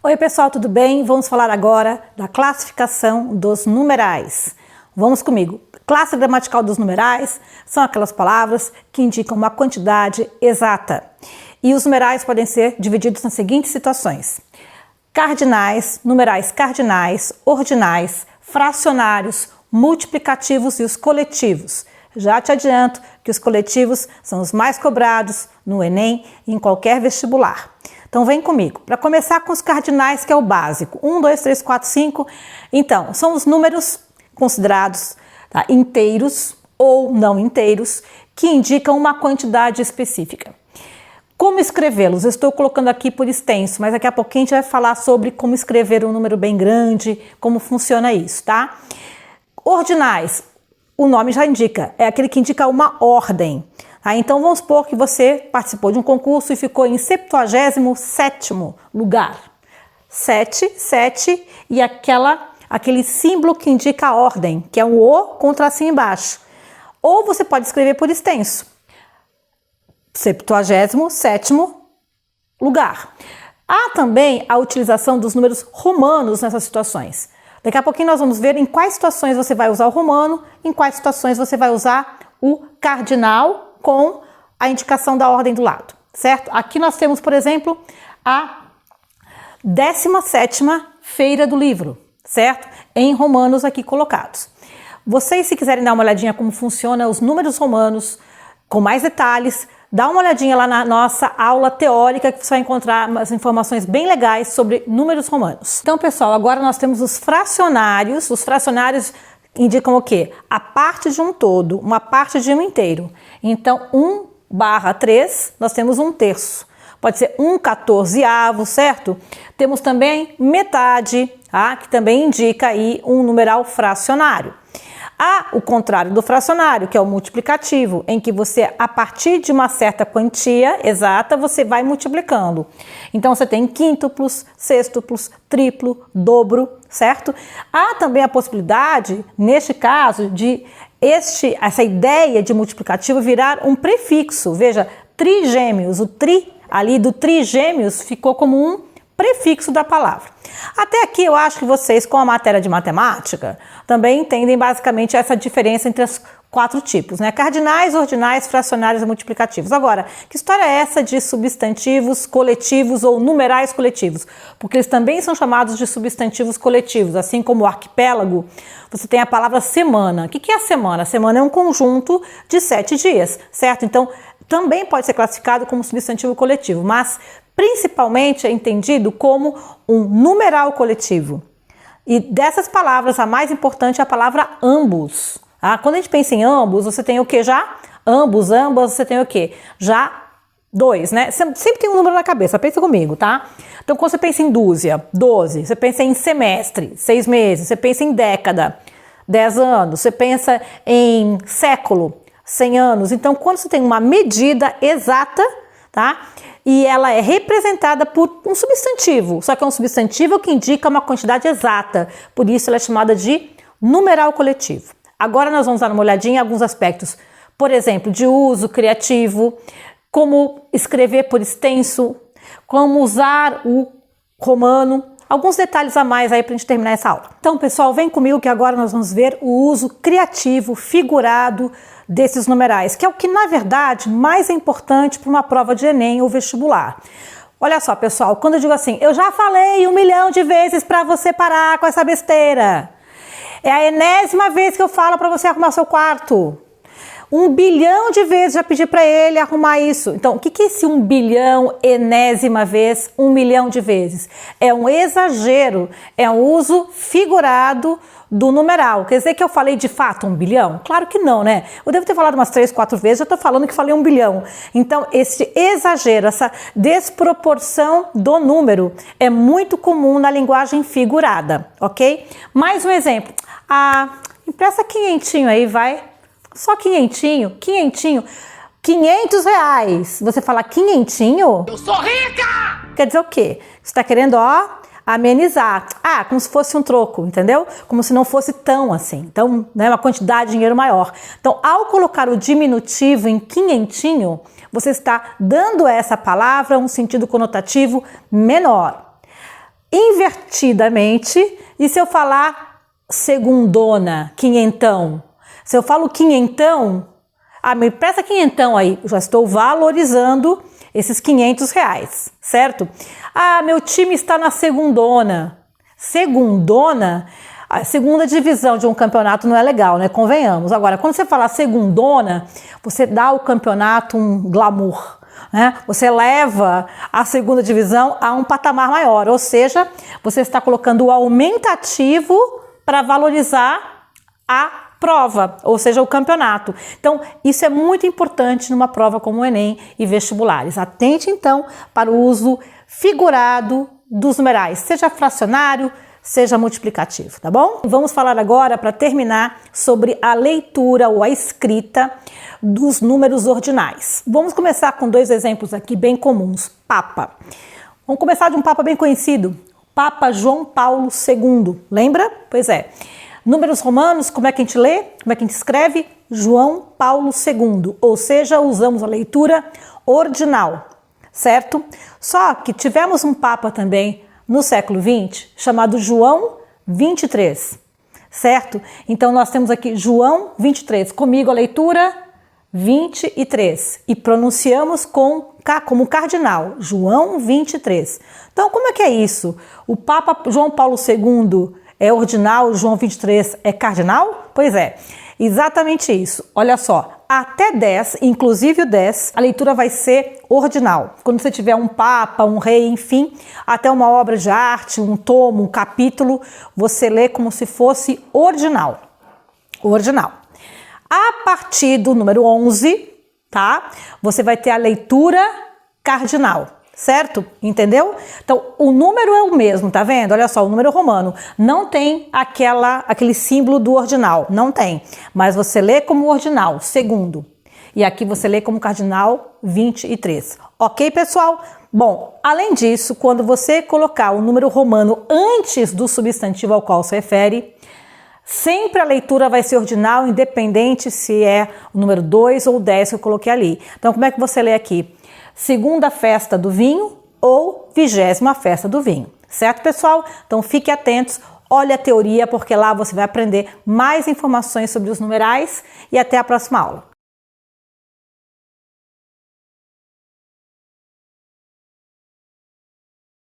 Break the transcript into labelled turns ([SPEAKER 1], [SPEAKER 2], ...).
[SPEAKER 1] Oi pessoal, tudo bem? Vamos falar agora da classificação dos numerais. Vamos comigo. Classe gramatical dos numerais são aquelas palavras que indicam uma quantidade exata. E os numerais podem ser divididos nas seguintes situações: cardinais, numerais cardinais, ordinais, fracionários, multiplicativos e os coletivos. Já te adianto que os coletivos são os mais cobrados no Enem e em qualquer vestibular. Então vem comigo. Para começar com os cardinais, que é o básico. 1, 2, 3, 4, 5. Então, são os números considerados inteiros ou não inteiros, que indicam uma quantidade específica. Como escrevê-los? Eu estou colocando aqui por extenso, mas daqui a pouquinho a gente vai falar sobre como escrever um número bem grande, como funciona isso, tá? Ordinais, o nome já indica, é aquele que indica uma ordem. Então vamos supor que você participou de um concurso e ficou em 77º lugar. 7 e aquele símbolo que indica a ordem, que é um O com tracinho embaixo. Ou você pode escrever por extenso. 77º lugar. Há também a utilização dos números romanos nessas situações. Daqui a pouquinho nós vamos ver em quais situações você vai usar o romano, em quais situações você vai usar o cardinal com a indicação da ordem do lado, certo? Aqui nós temos, por exemplo, a 17ª feira do livro, certo? Em romanos aqui colocados. Vocês, se quiserem dar uma olhadinha como funciona os números romanos, com mais detalhes, dá uma olhadinha lá na nossa aula teórica que você vai encontrar umas informações bem legais sobre números romanos. Então, pessoal, agora nós temos os fracionários. Os fracionários indicam o quê? A parte de um todo, uma parte de um inteiro. Então, 1/3, nós temos 1/3. Pode ser 1/14avo, certo? Temos também metade, que também indica aí um numeral fracionário. Há o contrário do fracionário, que é o multiplicativo, em que você, a partir de uma certa quantia exata, você vai multiplicando. Então, você tem quíntuplos, sextuplos, triplo, dobro, certo? Há também a possibilidade, neste caso, de essa ideia de multiplicativo virar um prefixo. Veja, trigêmeos, o tri ali do trigêmeos ficou como um prefixo da palavra. Até aqui eu acho que vocês, com a matéria de matemática, também entendem basicamente essa diferença entre os 4 tipos, né? Cardinais, ordinais, fracionários e multiplicativos. Agora, que história é essa de substantivos coletivos ou numerais coletivos? Porque eles também são chamados de substantivos coletivos, assim como o arquipélago. Você tem a palavra semana. O que é a semana? A semana é um conjunto de 7 dias, certo? Então, também pode ser classificado como substantivo coletivo, mas principalmente é entendido como um numeral coletivo. E dessas palavras, a mais importante é a palavra ambos. Quando a gente pensa em ambos, você tem o que já? Ambos, ambas, você tem o que? Já 2, né? Sempre tem um número na cabeça, pensa comigo, tá? Então, quando você pensa em dúzia, 12. Você pensa em semestre, 6 meses. Você pensa em década, 10 anos. Você pensa em século, 100 anos. Então, quando você tem uma medida exata, tá? E ela é representada por um substantivo, só que é um substantivo que indica uma quantidade exata, por isso ela é chamada de numeral coletivo. Agora nós vamos dar uma olhadinha em alguns aspectos, por exemplo, de uso criativo, como escrever por extenso, como usar o romano, alguns detalhes a mais aí para a gente terminar essa aula. Então, pessoal, vem comigo que agora nós vamos ver o uso criativo, figurado desses numerais, que é o que, na verdade, mais é importante para uma prova de Enem ou vestibular. Olha só, pessoal, quando eu digo assim, eu já falei 1 milhão de vezes para você parar com essa besteira. É a enésima vez que eu falo para você arrumar seu quarto. 1 bilhão de vezes já pedi para ele arrumar isso. Então, o que é esse 1 bilhão enésima vez, 1 milhão de vezes? É um exagero, é um uso figurado do numeral. Quer dizer que eu falei de fato 1 bilhão? Claro que não, né? Eu devo ter falado umas 3, 4 vezes, já estou falando que falei 1 bilhão. Então, esse exagero, essa desproporção do número é muito comum na linguagem figurada, ok? Mais um exemplo. Empresta quinhentinho aí, vai. Só quinhentinho, 500 reais. Você fala quinhentinho? Eu sou rica! Quer dizer o quê? Você está querendo, amenizar. Como se fosse um troco, entendeu? Como se não fosse tão assim. Então, né, uma quantidade de dinheiro maior. Então, ao colocar o diminutivo em quinhentinho, você está dando a essa palavra um sentido conotativo menor. invertidamente. E se eu falar segundona, quinhentão? Se eu falo quinhentão, me presta quinhentão aí, eu já estou valorizando esses R$500, certo? Meu time está na segundona. Segundona, a segunda divisão de um campeonato não é legal, né? Convenhamos. Agora, quando você fala segundona, você dá ao campeonato um glamour, né? Você leva a segunda divisão a um patamar maior, ou seja, você está colocando o aumentativo para valorizar a prova, ou seja, o campeonato. Então, isso é muito importante numa prova como o Enem e vestibulares. Atente, então, para o uso figurado dos numerais, seja fracionário, seja multiplicativo, tá bom? Vamos falar agora, para terminar, sobre a leitura ou a escrita dos números ordinais. Vamos começar com dois exemplos aqui bem comuns. Papa. Vamos começar de um Papa bem conhecido, Papa João Paulo II. Lembra? Pois é. Números romanos, como é que a gente lê? Como é que a gente escreve? João Paulo II, ou seja, usamos a leitura ordinal, certo? Só que tivemos um Papa também no século XX, chamado João 23, certo? Então nós temos aqui João 23, comigo a leitura 23, e pronunciamos como cardinal, João 23. Então como é que é isso? O Papa João Paulo II é ordinal, João 23 é cardinal? Pois é, exatamente isso. Olha só, até 10, inclusive o 10, a leitura vai ser ordinal. Quando você tiver um papa, um rei, enfim, até uma obra de arte, um tomo, um capítulo, você lê como se fosse ordinal. Ordinal. A partir do número 11, tá? Você vai ter a leitura cardinal. Certo? Entendeu? Então, o número é o mesmo, tá vendo? Olha só, o número romano não tem aquele símbolo do ordinal, não tem. Mas você lê como ordinal, segundo. E aqui você lê como cardinal 23. Ok, pessoal? Bom, além disso, quando você colocar o número romano antes do substantivo ao qual se refere, sempre a leitura vai ser ordinal, independente se é o número 2 ou 10 que eu coloquei ali. Então, como é que você lê aqui? Segunda festa do vinho ou 20ª festa do vinho, certo, pessoal? Então fiquem atentos, olhe a teoria, porque lá você vai aprender mais informações sobre os numerais e até a próxima aula.